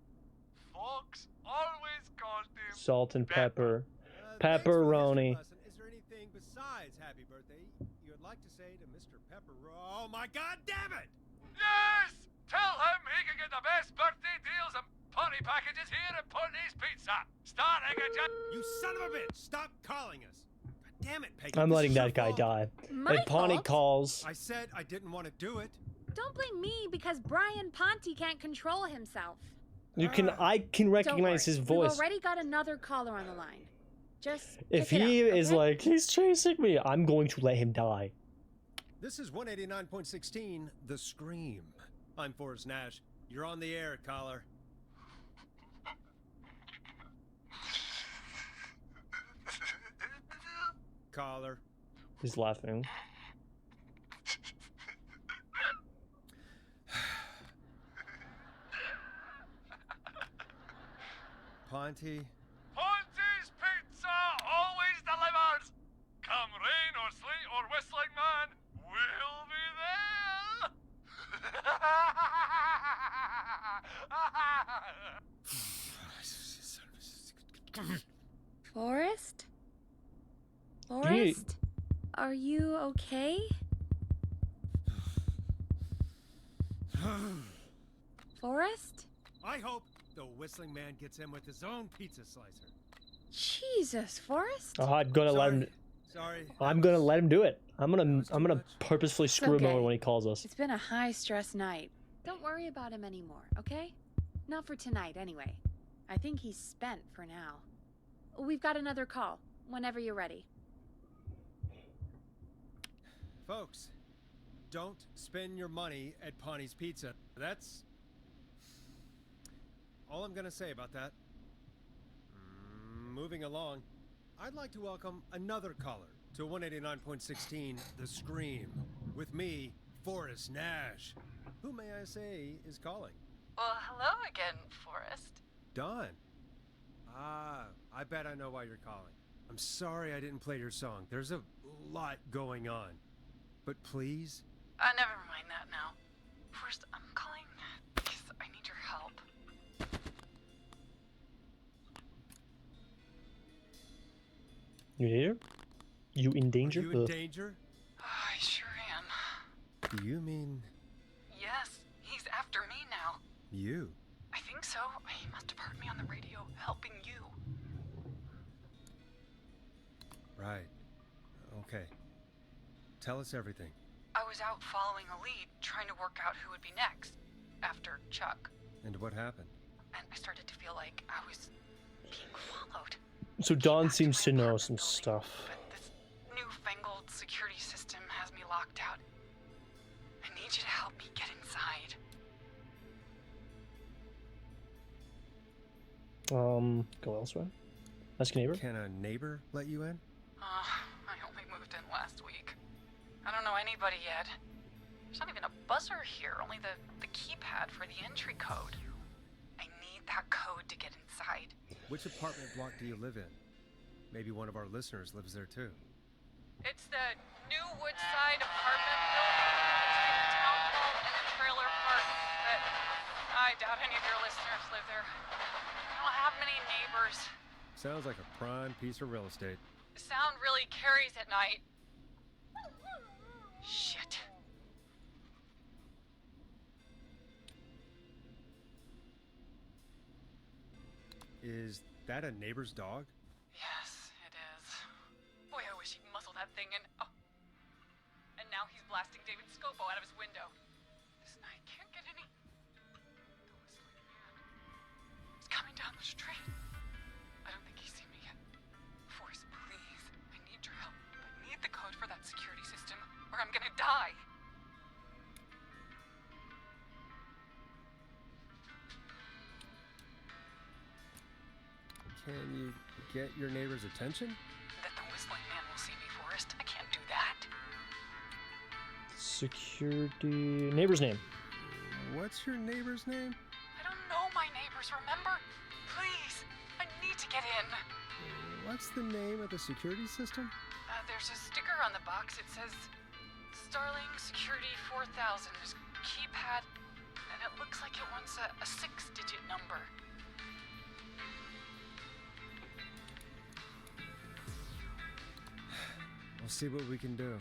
Speaker 5: Folks always called him
Speaker 1: Salt and pepper.
Speaker 3: Thanks for the history
Speaker 1: Pepperoni.
Speaker 3: lesson. Is there anything besides happy birthday you would like to say to Mr. Pepper? Oh my God, damn it!
Speaker 5: Yes! Tell him he can get the best birthday deals and party packages here at Putney's Pizza. Starting at just...
Speaker 3: You son of a bitch! Stop calling us! God damn it, Peggy.
Speaker 1: I'm
Speaker 3: this
Speaker 1: letting
Speaker 3: is your
Speaker 1: that guy
Speaker 3: fault.
Speaker 1: die.
Speaker 2: My
Speaker 1: If Pawnee
Speaker 2: fault?
Speaker 1: calls,
Speaker 3: I said I didn't want to do it.
Speaker 2: Don't blame me because Brian Ponte can't control himself.
Speaker 1: I can
Speaker 2: Don't
Speaker 1: recognize
Speaker 2: worry.
Speaker 1: his voice.
Speaker 2: We've already got another caller on the line. Just
Speaker 1: If
Speaker 2: pick it
Speaker 1: he
Speaker 2: up,
Speaker 1: is
Speaker 2: okay?
Speaker 1: like, he's chasing me, I'm going to let him die.
Speaker 3: This is 189.16 The Scream. I'm Forrest Nash. You're on the air, caller. Caller.
Speaker 1: He's laughing.
Speaker 3: Ponte.
Speaker 5: Ponte's Pizza always delivers. Come rain or sleet or whistling man, we'll be there.
Speaker 2: Forrest?
Speaker 1: need-
Speaker 2: Forrest? Are you okay? Forrest?
Speaker 3: I hope the whistling man gets in with his own pizza slicer.
Speaker 2: Jesus, Forrest?
Speaker 1: Oh, I'm gonna let him.
Speaker 3: Sorry.
Speaker 1: I'm gonna let him do it. I'm
Speaker 3: that
Speaker 1: gonna
Speaker 3: was too much.
Speaker 1: purposefully screw him
Speaker 2: okay.
Speaker 1: over when he calls us.
Speaker 2: It's been a high-stress night. Don't worry about him anymore, okay? Not for tonight, anyway. I think he's spent for now. We've got another call, whenever you're ready.
Speaker 3: Folks, don't spend your money at Pawnee's Pizza. That's all I'm gonna say about that. Moving along, I'd like to welcome another caller to 189.16 The Scream with me, Forrest Nash. Who may I say is calling?
Speaker 8: Well, hello again, Forrest.
Speaker 3: Don. Ah, I bet I know why you're calling. I'm sorry I didn't play your song. There's a lot going on. But please,
Speaker 8: Never mind that now. First, I'm calling because I need your help.
Speaker 1: You here? You in danger?
Speaker 3: are you in
Speaker 1: Ugh.
Speaker 3: danger?
Speaker 8: I sure am.
Speaker 3: Do you mean
Speaker 8: Yes, he's after me now.
Speaker 3: you?
Speaker 8: I think so. He must have heard me on the radio helping you.
Speaker 3: Right. Okay. Tell us everything.
Speaker 8: I was out following a lead, trying to work out who would be next after Chuck.
Speaker 3: And what happened?
Speaker 8: And I started to feel like I was being followed.
Speaker 1: So Don
Speaker 8: Back
Speaker 1: seems
Speaker 8: my
Speaker 1: to know
Speaker 8: apartment
Speaker 1: some
Speaker 8: building,
Speaker 1: stuff.
Speaker 8: But this newfangled security system has me locked out. I need you to help me get inside.
Speaker 1: Go elsewhere. Ask a neighbor.
Speaker 3: Can a neighbor let you in?
Speaker 8: I only moved in last week. I don't know anybody yet. There's not even a buzzer here, only the keypad for the entry code. I need that code to get inside.
Speaker 3: Which apartment block do you live in? Maybe one of our listeners lives there too.
Speaker 8: It's the new Woodside apartment building between the town hall and the trailer park. But I doubt any of your listeners live there. I don't have many neighbors.
Speaker 3: Sounds like a prime piece of real estate.
Speaker 8: Sound really carries at night. Shit.
Speaker 3: Is that a neighbor's dog?
Speaker 8: Yes, it is. Boy, I wish he'd muzzle that thing and... Oh. And now he's blasting David Scopo out of his window. This night can't get any... The whistling man. He's coming down the street. I don't think he's seen me yet. Forrest, please. I need your help. I need the code for that security system, or I'm gonna die.
Speaker 3: Can you get your neighbor's attention?
Speaker 8: That the whistling man will see me, Forrest. I can't do that.
Speaker 1: Security. Neighbor's name.
Speaker 3: What's your neighbor's name?
Speaker 8: I don't know my neighbors, remember? Please, I need to get in.
Speaker 3: What's the name of the security system?
Speaker 8: There's a sticker on the box. It says Starling Security 4000. There's a keypad, and it looks like it wants a 6-digit number.
Speaker 3: We'll see what we can do.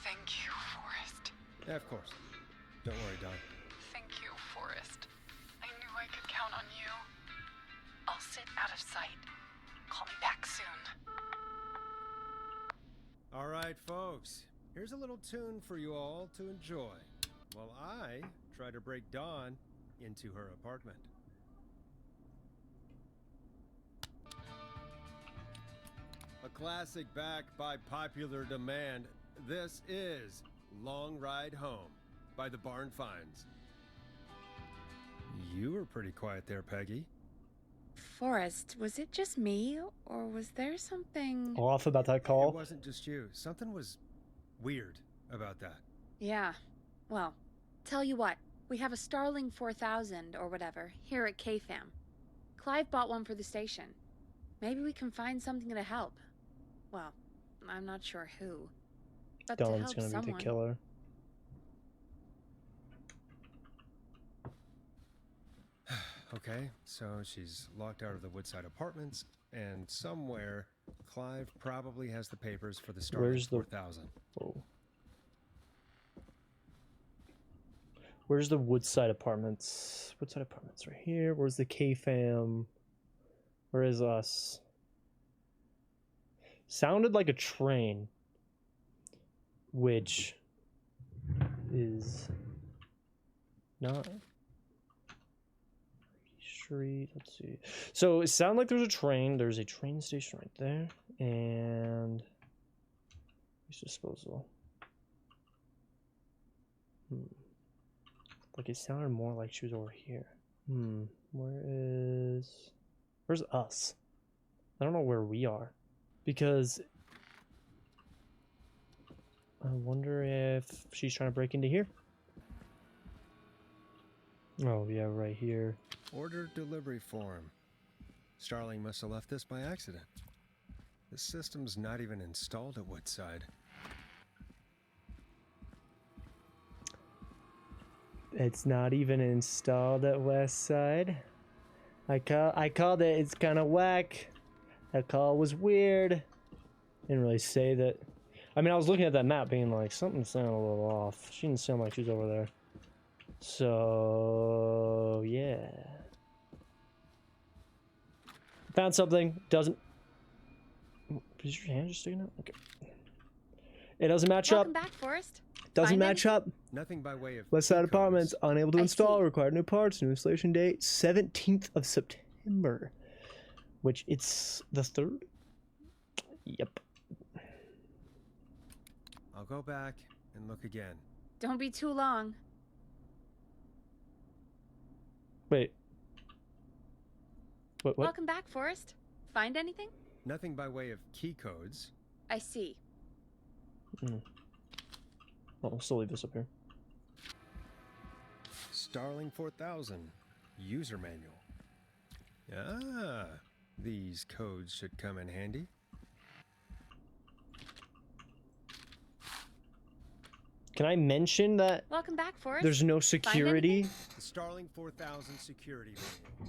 Speaker 8: Thank you, Forrest.
Speaker 3: Yeah, of course. Don't worry, Don.
Speaker 8: Thank you, Forrest. I knew I could count on you. I'll sit out of sight. Call me back soon.
Speaker 3: All right, folks. Here's a little tune for you all to enjoy while I try to break Dawn into her apartment. A classic backed by popular demand. This is Long Ride Home by the Barn Finds. You were pretty quiet there, Peggy.
Speaker 2: Forrest, was it just me, or was there something...
Speaker 1: Off about that
Speaker 3: It
Speaker 1: call.
Speaker 3: wasn't just you. Something was weird about that.
Speaker 2: Yeah. Well, tell you what. We have a Starling 4000, or whatever, here at KFAM. Clive bought one for the station. Maybe we can find something to help. Well, I'm not sure who. But to
Speaker 1: Dawn's
Speaker 2: help
Speaker 1: gonna
Speaker 2: someone.
Speaker 1: be the killer.
Speaker 3: Okay, so she's locked out of the Woodside Apartments, and somewhere Clive probably has the papers for the Starling
Speaker 1: Where's the-
Speaker 3: 4000.
Speaker 1: Whoa. Where's the Woodside Apartments? Woodside Apartments right here. Where's the K-Fam? Where is us? Sounded like a train. Which is not street. Let's see. So it sounded like there's a train. There's a train station right there. And waste disposal. Like it sounded more like she was over here. Where's us? I don't know where we are. Because I wonder if she's trying to break into here. Oh yeah, right here.
Speaker 3: Order delivery form. Starling must have left this by accident. The system's not even installed at Woodside.
Speaker 1: It's not even installed at Westside. I called it. It's kind of whack. That call was weird. Didn't really say that. I mean, I was looking at that map being like, something sounded a little off. She didn't sound like she was over there. So, yeah. Found something. Doesn't... Is your hand just sticking out? Okay. It doesn't match
Speaker 2: Welcome
Speaker 1: up.
Speaker 2: back, Forrest.
Speaker 1: Doesn't
Speaker 2: Find
Speaker 1: match up.
Speaker 3: Nothing by way of
Speaker 1: Westside
Speaker 3: key
Speaker 1: Apartments,
Speaker 3: codes.
Speaker 1: unable to
Speaker 2: I
Speaker 1: install,
Speaker 2: see.
Speaker 1: required new parts, new installation date, 17th of September. Which it's the 3rd? Yep.
Speaker 3: I'll go back and look again.
Speaker 2: Don't be too long.
Speaker 1: Wait. What?
Speaker 2: Welcome back, Forrest. Find anything?
Speaker 3: Nothing by way of key codes.
Speaker 2: I see.
Speaker 1: Oh, I'll still leave this up here.
Speaker 3: Starling 4000 user manual. Ah, these codes should come in handy.
Speaker 1: Can I mention that
Speaker 2: Welcome back, Forrest.
Speaker 1: there's no security?
Speaker 3: The Starling 4000 security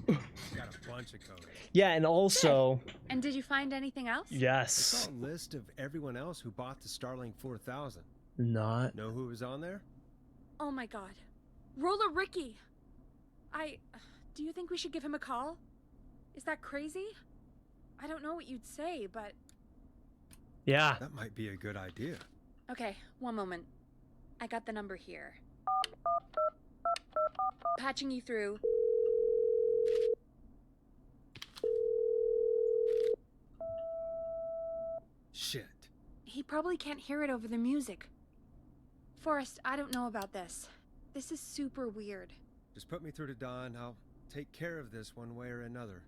Speaker 3: manual. It's got a bunch of codes.
Speaker 1: Yeah, and also,
Speaker 2: And did you find anything else?
Speaker 3: I
Speaker 1: yes,
Speaker 3: saw a list of everyone else who bought the Starling 4000.
Speaker 1: not.
Speaker 3: Know who was on there?
Speaker 2: Oh my god. Roller Ricky! Do you think we should give him a call? Is that crazy? I don't know what you'd say, but...
Speaker 1: Yeah.
Speaker 3: That might be a good idea.
Speaker 2: Okay, one moment. I got the number here. Patching you through.
Speaker 3: Shit.
Speaker 2: He probably can't hear it over the music. Forrest, I don't know about this. This is super weird.
Speaker 3: Just put me through to Don. I'll take care of this one way or another.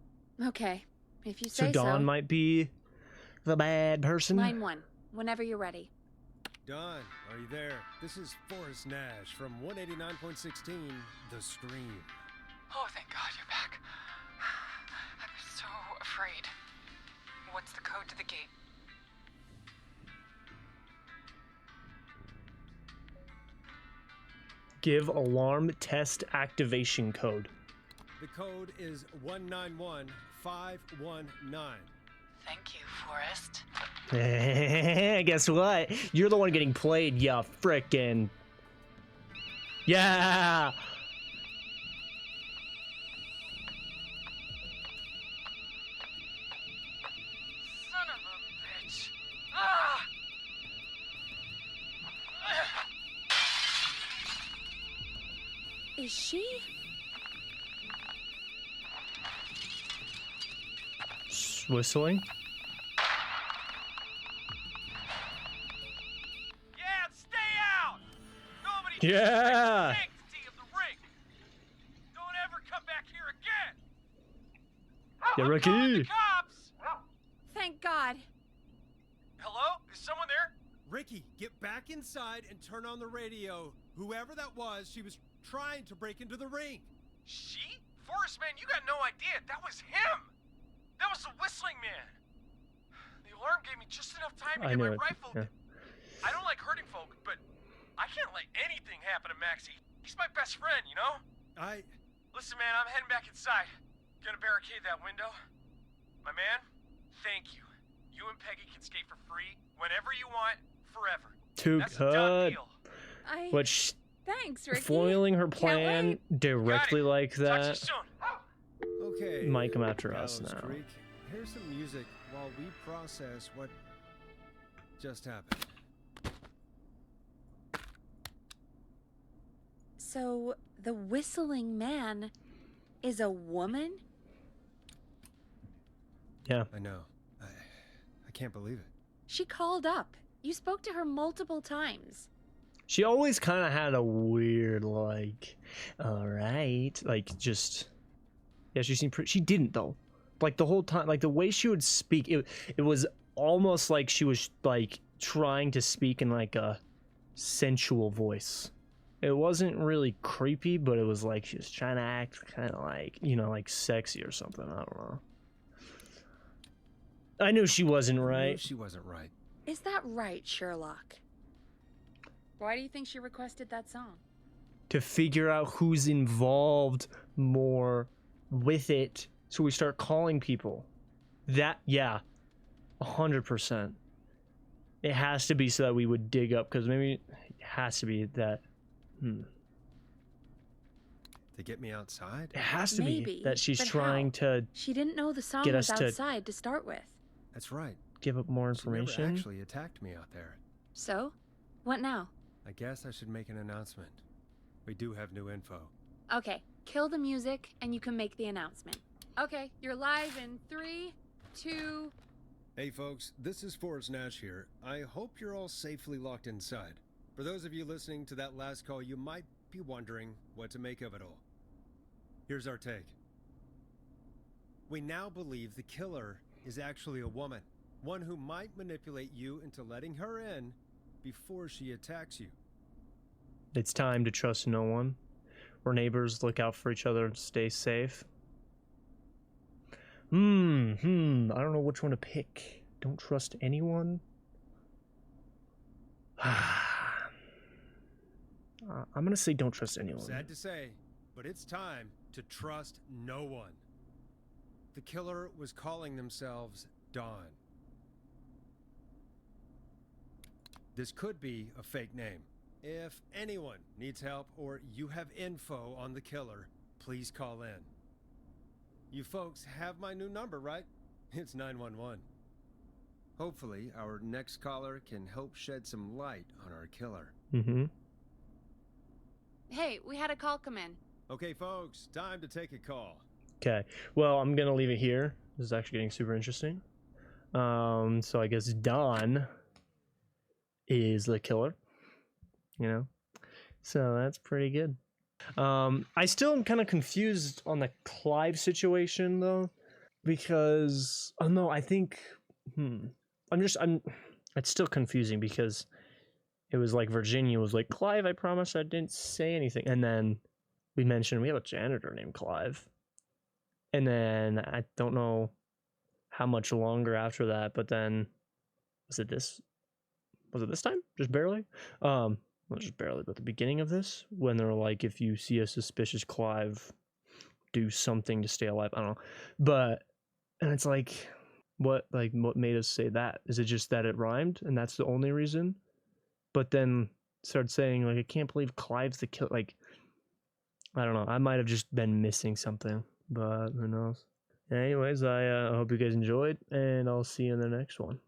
Speaker 2: Okay, if you say
Speaker 1: So Dawn might be the bad person.
Speaker 2: Line 1, whenever you're ready.
Speaker 3: Don, are you there? This is Forrest Nash from 189.16 The Scream.
Speaker 4: Oh, thank God you're back. I was so afraid. What's the code to the gate?
Speaker 1: Give alarm test activation code.
Speaker 3: The code is 191519.
Speaker 4: Thank you, Forrest.
Speaker 1: Guess what? You're the one getting played, ya frickin'. Yeah!
Speaker 5: Son of a bitch. Ah!
Speaker 2: Is she?
Speaker 1: Whistling?
Speaker 5: Yeah, stay out! Nobody
Speaker 1: Yeah.
Speaker 5: can respect the sanctity of the ring. Don't ever come back here again.
Speaker 1: Yeah,
Speaker 5: I'm calling the
Speaker 1: Ricky.
Speaker 5: cops.
Speaker 2: Thank God.
Speaker 5: Hello? Is someone there?
Speaker 3: Ricky, get back inside and turn on the radio. Whoever that was, she was trying to break into the ring.
Speaker 5: She? Forrest, man, you got no idea. That was him. That was the whistling man. The alarm gave me just enough time to
Speaker 1: I
Speaker 5: get
Speaker 1: knew
Speaker 5: my
Speaker 1: it.
Speaker 5: rifle.
Speaker 1: Yeah.
Speaker 5: I don't like hurting folk, but I can't let anything happen to Maxie. He's my best friend, you know? Listen, man, I'm heading back inside. Gonna barricade that window. My man, thank you. You and Peggy can skate for free whenever you want, forever.
Speaker 1: Too
Speaker 5: That's a done
Speaker 1: good.
Speaker 5: deal.
Speaker 1: Which,
Speaker 2: Thanks, Ricky.
Speaker 1: foiling her
Speaker 2: Can't
Speaker 1: plan
Speaker 2: wait.
Speaker 1: directly like
Speaker 5: Talk to you
Speaker 1: that
Speaker 5: soon.
Speaker 3: Okay.
Speaker 1: might come after us
Speaker 3: Gallows
Speaker 1: now.
Speaker 3: Creek, here's some music while we process what just happened.
Speaker 2: So, the whistling man is a woman?
Speaker 1: Yeah.
Speaker 3: I know. I can't believe it.
Speaker 2: She called up. You spoke to her multiple times.
Speaker 1: She always kind of had a weird, like, alright, like, just, yeah, she seemed pretty, she didn't, though. Like, the whole time, like, the way she would speak, it was almost like she was, like, trying to speak in, like, a sensual voice. It wasn't really creepy, but it was like she was trying to act kind of like, you know, like, sexy or something, I don't know. I knew she wasn't
Speaker 3: I knew
Speaker 1: right.
Speaker 3: she wasn't right.
Speaker 2: Is that right, Sherlock? Why do you think she requested that song?
Speaker 1: To figure out who's involved more with it, so we start calling people. That, yeah, 100%. It has to be so that we would dig up, because maybe it has to be that.
Speaker 3: To get me outside?
Speaker 1: It has to
Speaker 2: Maybe,
Speaker 1: be that she's
Speaker 2: but
Speaker 1: trying
Speaker 2: how?
Speaker 1: to
Speaker 2: She didn't know the song
Speaker 1: Get
Speaker 2: was
Speaker 1: us to-
Speaker 2: outside to start with.
Speaker 3: That's right.
Speaker 1: give up more
Speaker 3: She never
Speaker 1: information.
Speaker 3: actually attacked me out there.
Speaker 2: So? What now?
Speaker 3: I guess I should make an announcement. We do have new info.
Speaker 2: Okay, kill the music and you can make the announcement. Okay, you're live in 3, 2...
Speaker 3: Hey folks, this is Forrest Nash here. I hope you're all safely locked inside. For those of you listening to that last call, you might be wondering what to make of it all. Here's our take. We now believe the killer is actually a woman. One who might manipulate you into letting her in before she attacks you.
Speaker 1: It's time to trust no one. We're neighbors, look out for each other, and stay safe. I don't know which one to pick. Don't trust anyone. I'm gonna say don't trust anyone.
Speaker 3: Sad to say, but it's time to trust no one. The killer was calling themselves Dawn. This could be a fake name. If anyone needs help or you have info on the killer, please call in. You folks have my new number, right? It's 911. Hopefully, our next caller can help shed some light on our killer.
Speaker 1: Mm-hmm.
Speaker 2: Hey, we had a call come in.
Speaker 3: Okay, folks, time to take a call.
Speaker 1: Okay. Well, I'm gonna leave it here. This is actually getting super interesting. So I guess Dawn is the killer. You know? So that's pretty good. I still am kind of confused on the Clive situation though. Because no, I think it's still confusing because it was like Virginia was like, Clive, I promise I didn't say anything. And then we mentioned we have a janitor named Clive. And then I don't know how much longer after that, but then was it this time? Just barely? Not just barely, but the beginning of this, when they're like, if you see a suspicious Clive, do something to stay alive. I don't know. But and it's like what made us say that? Is it just that it rhymed and that's the only reason? But then started saying like, I can't believe Clive's the killer. Like, I don't know. I might have just been missing something, but who knows? Anyways, I hope you guys enjoyed, and I'll see you in the next one.